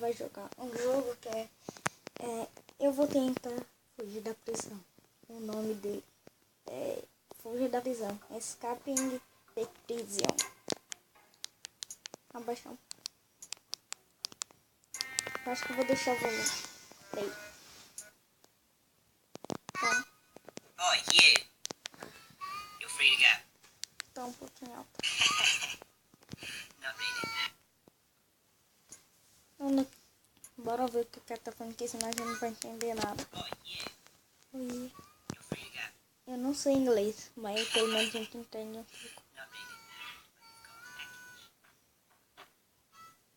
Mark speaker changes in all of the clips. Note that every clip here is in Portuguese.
Speaker 1: vai jogar um jogo que eu vou tentar fugir da prisão. O nome dele é Fugir da Prisão. Escaping the Prison. Abaixar. Acho que eu vou deixar o volume. Play. Tá.
Speaker 2: Oh, you. You're free to go.
Speaker 1: Tá um pouquinho alto.
Speaker 2: Not really.
Speaker 1: Bora ver o que o cara tá falando aqui, senão a gente não vai entender nada.
Speaker 2: Oh, yeah.
Speaker 1: Oi.
Speaker 2: You're free to go.
Speaker 1: Eu não sei inglês, mas pelo menos a gente entende um pouco.
Speaker 2: Not really.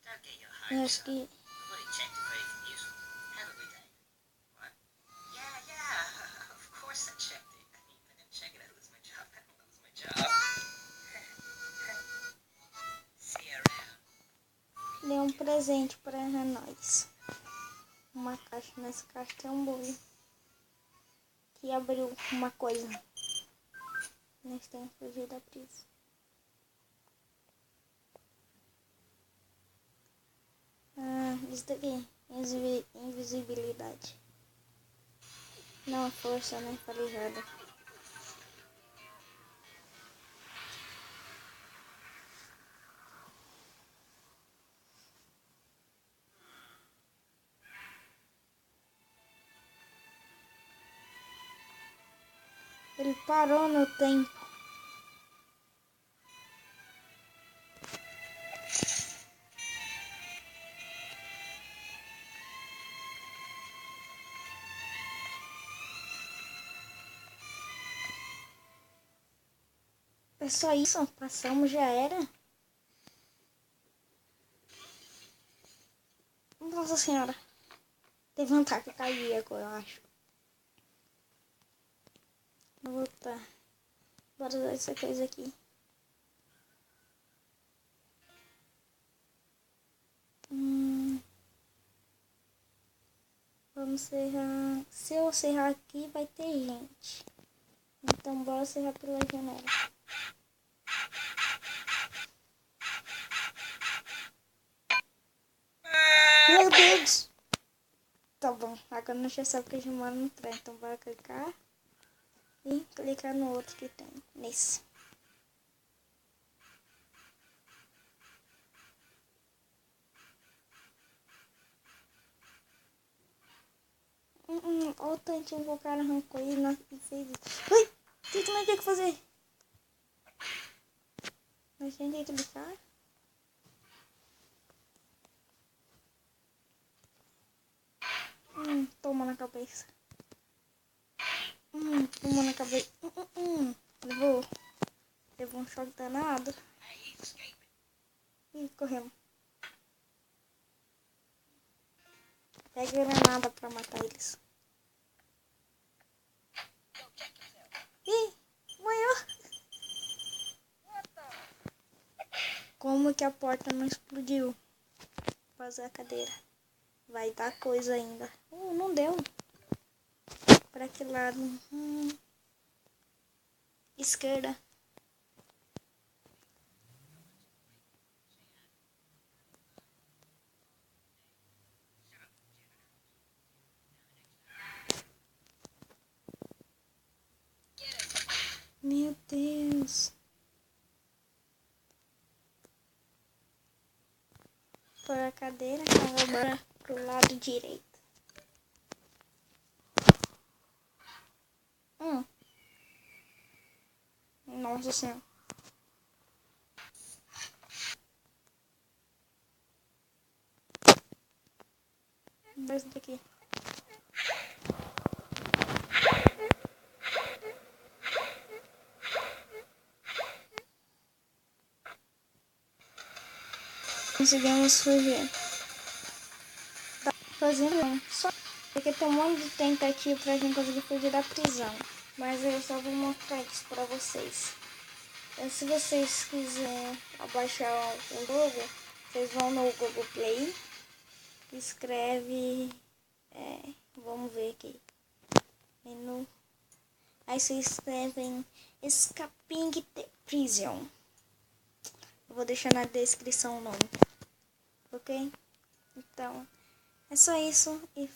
Speaker 2: Don't get your
Speaker 1: Eu
Speaker 2: hopes
Speaker 1: acho
Speaker 2: up.
Speaker 1: que...
Speaker 2: I've already checked if anything useful. Have a good day. What? Yeah. Of course I checked it. I mean, if I didn't check it, I'd lose my job. I don't lose my job. See you around.
Speaker 1: Deu um presente pra nós. Uma caixa. Nessa caixa tem um bolo. Que abriu uma coisa. Nós temos que fugir da prisão. Isso daqui. Invisibilidade. Não, força, né? Falei errado. Ele parou no tempo. É só isso? Passamos, já era? Nossa senhora. Teve um ataque cardíaco, eu acho. Vou voltar. Bora usar essa coisa aqui. Vamos serrar. Se eu serrar aqui, vai ter gente. Então, bora serrar pela janela. Meu Deus! Tá bom, agora não já sabe que a gente mora no trem. Então, bora clicar. E clicar no outro que tem. Nesse. Olha o tantinho que o cara arrancou e fez isso. Ui! O que nós temos que fazer? Nós temos que clicar. Toma na cabeça. Toma na cabeça. Levou um choque danado. E corremos. Pega granada pra matar eles. Ih, morreu. Como que a porta não explodiu? Fazer a cadeira. Vai dar coisa ainda. Não deu. Pra que lado? Esquerda. Meu Deus. Por a cadeira, agora pro lado direito. Nossa senhora. Dois daqui. Conseguimos fugir. Tá fazendo só porque tem um monte de tentativa pra gente conseguir fugir da prisão. Mas eu só vou mostrar isso pra vocês. Se vocês quiserem abaixar o jogo, vocês vão no Google Play, escreve, vamos ver aqui, menu, aí vocês escrevem Escaping the Prison. Eu vou deixar na descrição o nome, ok? Então, É só isso e